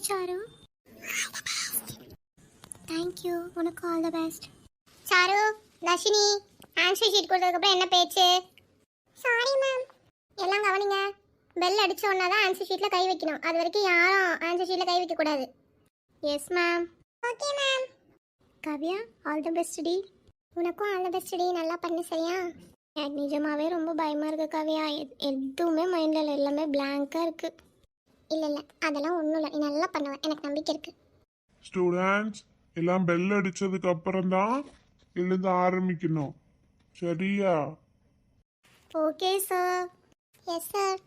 Sir. Thank you. உனக்கு all the best. Charu, Dharshini answer sheet கொடுத்ததுக்கப்புறம் என்ன பேச்சு? Sorry ma'am. எல்லாம் கவனிங்க. பெல் அடிச்ச உடனே தான் ஆன்சர் ஷீட்டில் கை வைக்கணும். அது வரைக்கும் யாரும் ஆன்சர் ஷீட்டில் கை வைக்கக்கூடாது. Yes ma'am. Okay ma'am. Kavya, all the best டி. உனக்கும் ஆல் த பெஸ்ட் டி. நல்லா பண்ணு சரியா? எனக்கு நிஜமாவே ரொம்ப பயமாக இருக்குது கவ்யா. எதுவுமே மைண்டில் இல்லை, எல்லாமே பிளாங்காக இருக்குது. இல்லை இல்லை, அதெல்லாம் ஒன்றும் இல்லை. நீ நல்லா பண்ணுவேன், எனக்கு நம்பிக்கை இருக்குது. ஸ்டூடெண்ட்ஸ் எல்லாம் பெல் அடிச்சதுக்கு அப்புறம் தான் எழுத ஆரம்பிக்கணும், சரியா? Okay sir. Yes sir.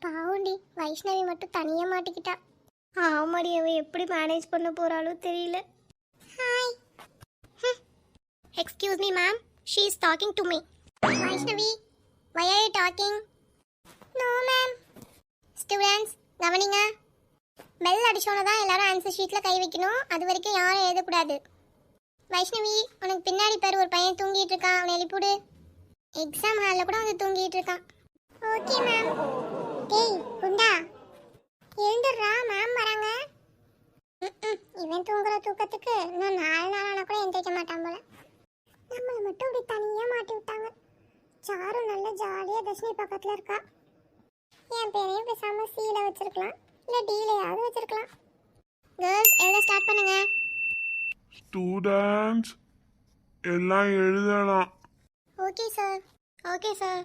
பாவுண்டி, வைஷ்ணவி மட்டும் தனியாக மாட்டிக்கிட்டா. ஆமாடி, அவ எப்படி மேனேஜ் பண்ண போறாளோ தெரியல. Hi. Excuse me ma'am, she is talking to me. Vaishnavi, why are you talking? No ma'am. Students கவனிங்க. பெல் அடிச்சோன்னு தான் எல்லாரும் ஆன்சர் ஷீட்டில் கை வைக்கணும். அது வரைக்கும் யாரும் எழுதக்கூடாது. வைஷ்ணவி, உனக்கு பின்னாடி பேர் ஒரு பையன் தூங்கிட்டு இருக்கான், அவனை எழுப்பிடு. எக்ஸாம் ஹாலில் கூட வந்து தூங்கிட்டு இருக்கான். Okay ma'am. டேய் குண்டா, எழுந்துடுறா, மேம் வராங்க. இவன் தூங்குற தூக்கத்துக்கு இன்னும் 4 நாளான கூட எந்திரிக்க மாட்டான் போல. நம்மளை மட்டும் இப்படி தனியாக மாட்டி விட்டாங்க. சாரு நல்ல ஜாலியாக தர்ஷினி பக்கத்தில் இருக்கா. என் பேரையும் பேசாமல் சீல வச்சிருக்கலாம், இல்லை டீலையாவது வச்சிருக்கலாம். கேர்ள்ஸ் எழுத ஸ்டார்ட் பண்ணுங்க. ஸ்டூடெண்ட்ஸ் எல்லாம் எழுதலாம். Okay sir. Okay sir.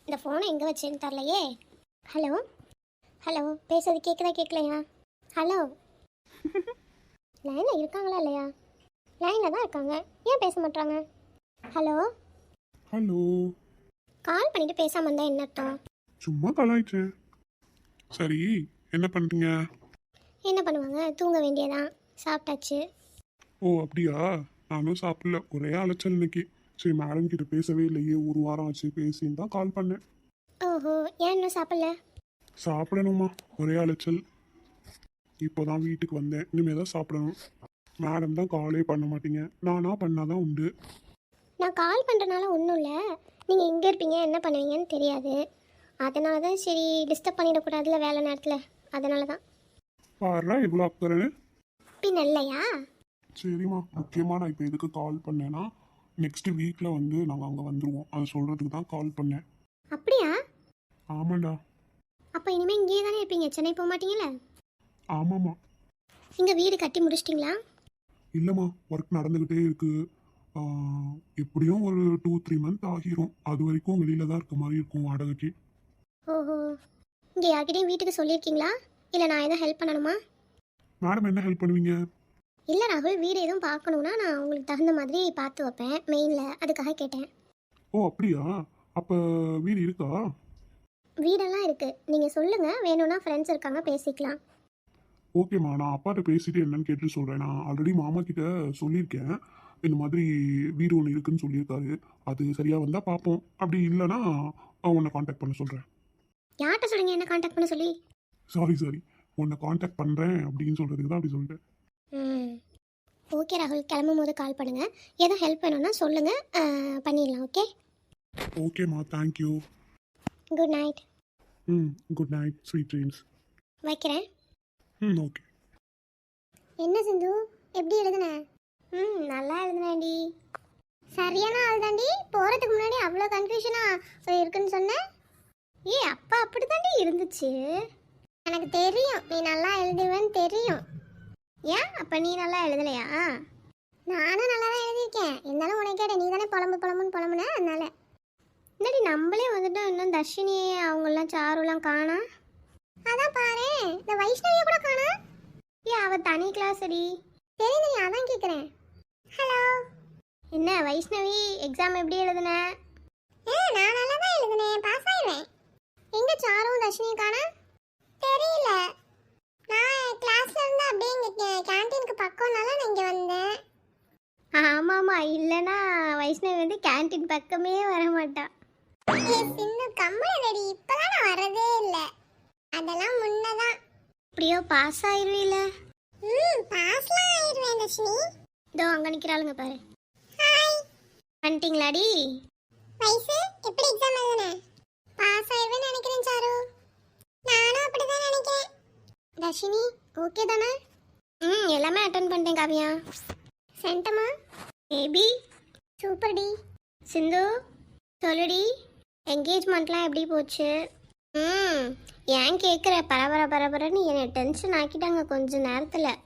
இந்த ஃபோனை எங்கே வச்சேன்னு தரலையே. ஹலோ ஹலோ, பேசுறது கேட்குதா கேட்கலையா? ஹலோ, லைனில் இருக்காங்களா இல்லையா? லைனில் தான் இருக்காங்க, ஏன் பேச மாட்டாங்க? Hello hello. கால் பண்ணிட்டு பேசாமல் இருந்தால் என்ன அர்த்தம்? சும்மா கலாய்ச்சேன். சரி, என்ன பண்ணுறீங்க? என்ன பண்ணுவாங்க, தூங்க வேண்டியதான். சாப்பிட்டாச்சு. ஓ அப்படியா? நானும் சாப்பிடல, ஒரே அலைச்சல் இன்னைக்கு. சரி, மேடம் கிட்ட பேசவே இல்லையே, ஒரு வாரம் ஆச்சு பேசின்னு தான் கால் பண்ணேன். ஓஹோ, ஏன் இன்னும் சாப்பிடல? சாப்பிடணுமா, ஒரே அலைச்சல். இப்போ தான் வீட்டுக்கு வந்தேன், இனிமேல் தான் சாப்பிடணும். மேடம் தான் காலே பண்ண மாட்டீங்க, நானாக பண்ணாதான் உண்டு. நான் கால் பண்ணுறனால ஒன்றும் இல்லை, நீங்கள் எங்கே இருப்பீங்க என்ன பண்ணுவீங்கன்னு தெரியாது. அதனால தான் சரி டிஸ்டர்ப் பண்ணிடக்கூடாதுல வேலை நேரத்தில், அதனால தான். பாருடா எவ்வளோ அக்கறேன்னு. பின்ன இல்லையா? சரிம்மா, முக்கியமாக நான் இப்போ எதுக்கு கால் பண்ணேன்னா, நெக்ஸ்ட் வீக்கில் வந்து நாங்கள் அங்கே வந்துடுவோம், அதை சொல்கிறதுக்கு தான் கால் பண்ணேன். அப்படியா? ஆமாண்டா. அப்போ இனிமேல் இங்கேயே தானே இருப்பீங்க, சென்னை போக மாட்டீங்களே? ஆமாம்மா. இங்கே வீடு கட்டி முடிச்சிட்டிங்களா? இல்லைம்மா, ஒர்க் நடந்துக்கிட்டே இருக்குது. எப்படியும் ஒரு 2-3 மந்த் ஆகிரும். அது வரைக்கும் வெளியில தான் இருக்க மாதிரி இருக்கும் வாடகைக்கு. ஓஹோ, இங்கே யார்கிட்டையும் வீட்டுக்கு சொல்லியிருக்கீங்களா, இல்லை நான் எதுவும் ஹெல்ப் பண்ணணுமா? மேடம் என்ன ஹெல்ப் பண்ணுவீங்க? இல்லை ராகுல், வீடு எதுவும் பார்க்கணுன்னா நான் உங்களுக்கு தகுந்த மாதிரி பார்த்து வைப்பேன் மெயினில், அதுக்காக கேட்டேன். ஓ அப்படியா? அப்போ வீடு இருக்கா? வீடெல்லாம் இருக்குது, நீங்கள் சொல்லுங்கள், வேணும்னா ஃப்ரெண்ட்ஸ் இருக்காங்க பேசிக்கலாம். ஓகேம்மா, நான் அப்பாட்ட பேசிட்டு என்னன்னு கேட்டு சொல்கிறேன். நான் ஆல்ரெடி மாமா கிட்ட சொல்லியிருக்கேன், இந்த மாதிரி வீடு ஒன்று இருக்குன்னு சொல்லியிருக்காரு. அது சரியாக வந்தால் பார்ப்போம், அப்படி இல்லைன்னா உன்னை காண்டாக்ட் பண்ண சொல்கிறேன். யார்கிட்ட சொல்லுங்க என்ன காண்டாக்ட் பண்ண சொல்லி? சாரி, உன்னை காண்டாக்ட் பண்ணுறேன் அப்படின்னு சொல்கிறதுக்கு தான் அப்படி சொல்லிட்டேன். ஓகே ராகுல், கிளம்பும் போது கால் பண்ணுங்கள். எதுவும் ஹெல்ப் வேணும்னா சொல்லுங்கள், பண்ணிடலாம். ஓகே ஓகேம்மா, thank you. Good night. Good night, sweet dreams. வைக்கிறேன். ஓகே. என்ன சிந்து, எப்படி எழுதுன? நல்லா எழுதுனேன்டி. சரியான ஆள் தாண்டி, போகிறதுக்கு முன்னாடி அவ்வளோ கன்ஃபியூஷனாக இருக்குன்னு சொன்னேன். அப்பா அப்படி தாண்டி இருந்துச்சு. எனக்கு தெரியும் நீ நல்லா எழுதுவேன்னு தெரியும். ஏன் அப்போ நீ நல்லா எழுதலையா? நானும் நல்லா தான் எழுதியிருக்கேன், இருந்தாலும் உனக்கு கேட்ட நீ தானே புலம்புன்னு புலம்புன, அதனால. இந்தாடி நம்மளே வந்துட்டோம், இன்னும் தர்ஷினி அவங்கெல்லாம் சாருலாம் காணா. அதான் பாரு, இந்த வைஷ்ணவியை கூட காணா. அவ தனி கிளாஸ் அடி. தெரியுது, நீ அதான் கேட்குறேன். ஹலோ. என்ன வைஷ்ணவி, எக்ஸாம் எப்படி எழுதுன? நான் நல்லா தான் எழுதுனேன், பாஸ் ஆயிடுவேன். எங்க சாரும் தர்ஷினியும் காணா? தெரியல, நான் கிளாஸ்ல இருந்து அப்படியே இங்கே கேன்டீனுக்கு பக்கம்னால நான் இங்கே வந்தேன். ஆமாம்மா, இல்லைன்னா வைஷ்ணவி வந்து கேன்டீன் பக்கமே வர மாட்டா. இன்னும் கம்மலடி, இப்போதான் நான் வரதே இல்லை, அதெல்லாம் முன்னதான். அப்படியோ பாஸ் ஆயிருவீல? பாஸ்லாம் ஆயிருவேன் தர்ஷினி. இதோ அங்கே நிற்கிறாளுங்க பாரு. ஹாய். வந்துட்டீங்களாடி? வயசு எப்படி எக்ஸாம் எழுதுன? பாஸ் ஆயிடுவேன்னு நினைக்கிறேன் சாரு. நானும் அப்படிதான் நினைக்கிறேன். தர்ஷினி ஓகே தானே? எல்லாமே அட்டென்ட் பண்ணிட்டேன் காவியா. சென்டமா பேபி சூப்பர் டி. சிந்து சொல்லுடி, என்கேஜ்மெண்ட்லாம் எப்படி போச்சு? ஏன் கேட்குற? பரபரன்னு என்னை டென்ஷன் ஆக்கிட்டாங்க கொஞ்ச நேரத்தில்.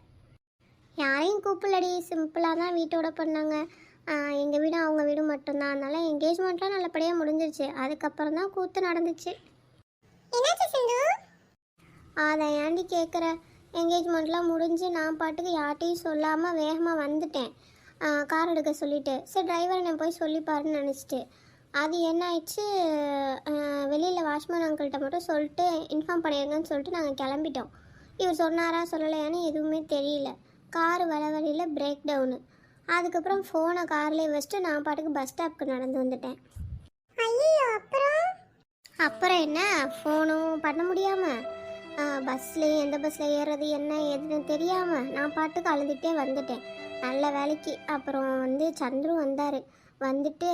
யாரையும் கூப்பிடலடி, சிம்பிளாக தான் வீட்டோட பண்ணாங்க. எங்கள் வீடு அவங்க வீடு மட்டும்தான். அதனால என்கேஜ்மெண்ட்லாம் நல்லபடியாக முடிஞ்சிருச்சு. அதுக்கப்புறம் தான் கூத்து நடந்துச்சு. என்னாச்சு சிந்து? அதை ஏண்டி கேட்குற? என்கேஜ்மெண்ட்லாம் முடிஞ்சு நான் பாட்டுக்கு யார்ட்டையும் சொல்லாமல் வேகமாக வந்துட்டேன். கார் எடுக்க சொல்லிவிட்டு சரி டிரைவரை நான் போய் சொல்லிப்பாருன்னு நினச்சிட்டு அது என்ன ஆயிடுச்சு, வெளியில் வாட்ச்மேன் அங்கிள்கிட்ட மட்டும் சொல்லிட்டு இன்ஃபார்ம் பண்ணிடுங்கன்னு சொல்லிட்டு நாங்கள் கிளம்பிட்டோம். இவர் சொன்னாரா சொல்லலையான்னு எதுவுமே தெரியல. கார் வழியில் பிரேக் டவுனு. அதுக்கப்புறம் ஃபோனை கார்லேயே வச்சுட்டு நான் பாட்டுக்கு பஸ் ஸ்டாப்க்கு நடந்து வந்துட்டேன். ஐயோ அப்புறம் என்ன, ஃபோனும் பண்ண முடியாமல் பஸ்ஸில் எந்த பஸ்ஸில் ஏறுறது என்ன எதுன்னு தெரியாமல் நான் பாட்டுக்கு அழுதுகிட்டே வந்துட்டேன். நல்ல வேலைக்கு அப்புறம் சந்துரு வந்தார். வந்துட்டு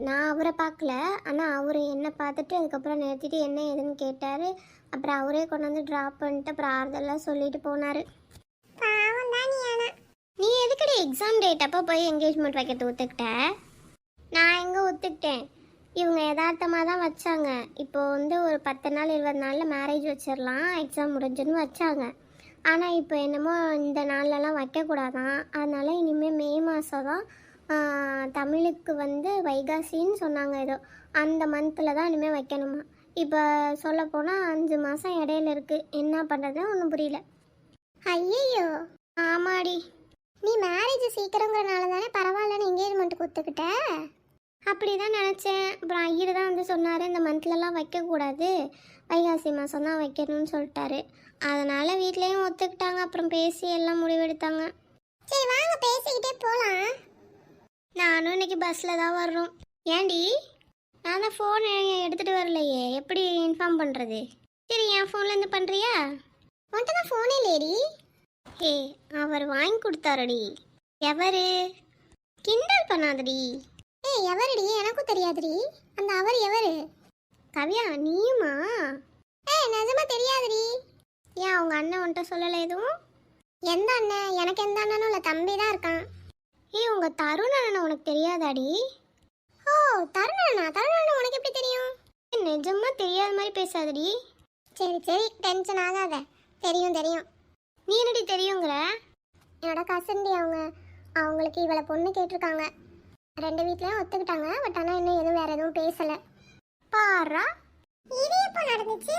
நான் அவரை பார்க்கல, ஆனால் அவர் என்னை பார்த்துட்டு அதுக்கப்புறம் நிறுத்திட்டு என்ன ஏதுன்னு கேட்டார். அப்புறம் அவரே கொண்டாந்து ட்ராப் பண்ணிட்டு அப்புறம் ஆறுதெல்லாம் சொல்லிட்டு போனார். நீ எதுக்கடி எக்ஸாம் டேட் அப்போ போய் என்கேஜ்மெண்ட் வைக்கிறது ஒத்துக்கிட்ட? நான் எங்கே ஒத்துக்கிட்டேன்? இவங்க யதார்த்தமாக தான் வச்சாங்க. இப்போ ஒரு 10 நாள் 20 நாளில் மேரேஜ் வச்சிடலாம், எக்ஸாம் முடிஞ்சுன்னு வச்சாங்க. ஆனால் இப்போ என்னமோ இந்த நாள்லலாம் வைக்கக்கூடாதான். அதனால் இனிமேல் மே மாதம் தான் தமிழுக்கு வைகாசின்னு சொன்னாங்க. ஏதோ அந்த மந்தில் தான் இனிமேல் வைக்கணுமா. இப்போ சொல்லப்போனால் 5 மாதம் இடையில இருக்குது. என்ன பண்ணுறதுன்னு ஒன்றும் புரியல. ஐயோ ஆமாடி, நீ மேரேஜ் சீக்கிரங்கிறனால தானே பரவாயில்லன்னு என்கேஜ்மெண்ட்டுக்கு ஒத்துக்கிட்ட. அப்படி தான் நினச்சேன். அப்புறம் ஐயர் தான் சொன்னார் இந்த மந்த்லலாம் வைக்கக்கூடாது, வைகாசி மாதம் தான் வைக்கணும்னு சொல்லிட்டாரு. அதனால் வீட்லேயும் ஒத்துக்கிட்டாங்க. அப்புறம் பேசி எல்லாம் முடிவெடுத்தாங்க. சரி வாங்க பேசிக்கிட்டே போகலாம். நானும் இன்னைக்கு பஸ்ஸில் தான் வர்றோம். ஏண்டி நான் தான் ஃபோன் எடுத்துகிட்டு வரலையே, எப்படி இன்ஃபார்ம் பண்ணுறது? சரி என் ஃபோன்லேருந்து பண்ணுறியா? உன்கிட்ட தான் ஃபோனே இல்லையடி. ஹே அவர் வாங்கி கொடுத்தாரடி. எவரு? கிண்டல் பண்ணாதடி. எவருடி? எனக்கும் தெரியாதுடி. அந்த அவர் எவரு? கவியா நீயுமா? நிஜமா தெரியாதுடி. ஏன் அவங்க அண்ணன் உன்கிட்ட சொல்லலை எதுவும்? எந்த அண்ணன்? எனக்கு எந்த அண்ணனும் இல்லை, தம்பி தான் இருக்கான். உங்க தருண் அண்ணன் உனக்கு தெரியாதாடி? ஓ தருண் அண்ணா, தருண் அண்ணன் உனக்கு எப்படி தெரியும்? நிஜமா தெரியாத மாதிரி பேசாதடி. சரி டென்ஷன் ஆகாத. தெரியும். நீ என்னடி தெரியுங்கிற? என்னோட கசன்டி அவங்களுக்கு இவளை பொண்ணு கேட்டிருக்காங்க. 2 வீட்லயும் ஒத்துக்கிட்டாங்க. பட் ஆனால் இன்னும் எதுவும் வேற எதுவும் பேசல. பாரா இது எப்போ நடந்துச்சு?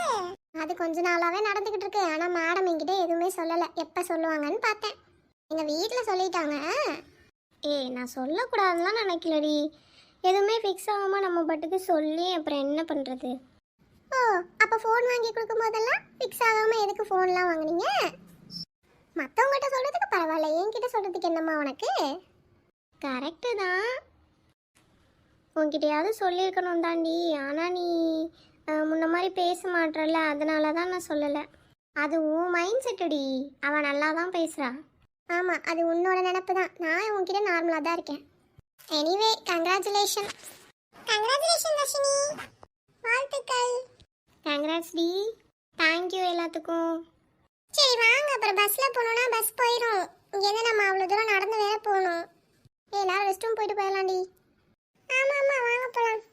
அது கொஞ்ச நாளாவே நடந்துகிட்டு இருக்கு. ஆனால் மேடம் என்கிட்ட எதுவுமே சொல்லலை. எப்போ சொல்லுவாங்கன்னு பார்த்தேன். எங்கள் வீட்டில் சொல்லிட்டாங்க. நான் சொல்லக்கூடாதுலாம் நினைக்கலடி. எதுவுமே ஃபிக்ஸ் ஆகாமல் நம்ம பாட்டுக்கு சொல்லி அப்புறம் என்ன பண்ணுறது? ஓ அப்போ ஃபோன் வாங்கி கொடுக்கும் போதெல்லாம் ஃபிக்ஸ் ஆகாமல் எதுக்கு ஃபோன்லாம் வாங்குனீங்க? மற்றவங்ககிட்ட சொல்கிறதுக்கு பரவாயில்ல, என்கிட்ட சொல்கிறதுக்கு என்னம்மா உனக்கு? கரெக்டு தான், உன்கிட்டயாவது சொல்லியிருக்கணும் தாண்டி. ஆனால் நீ முன்ன மாதிரி பேச மாட்டல, அதனால தான் நான் சொல்லலை. அது உன் மைண்ட் செட்டுடி. அவன் நல்லா தான் பேசுகிறா. ஆமாம் அது உன்னோட நினப்பு தான். நான் உன்கிட்ட நார்மலாக தான் இருக்கேன். Anyway congratulation Dharshini. வாழ்த்துக்கள். Congrats D. தேங்க்யூ எல்லாத்துக்கும். சரி வாங்க, அப்புறம் பஸ்ஸில் போகணுன்னா பஸ் போயிடும். இங்கேருந்து நம்ம அவ்வளோ தூரம் நடந்து வேற போகணும். எல்லாரும் ரெஸ்ட் ரூம் போயிட்டு போயிடலாம்டி. ஆமாம் வாங்க போகலாம்.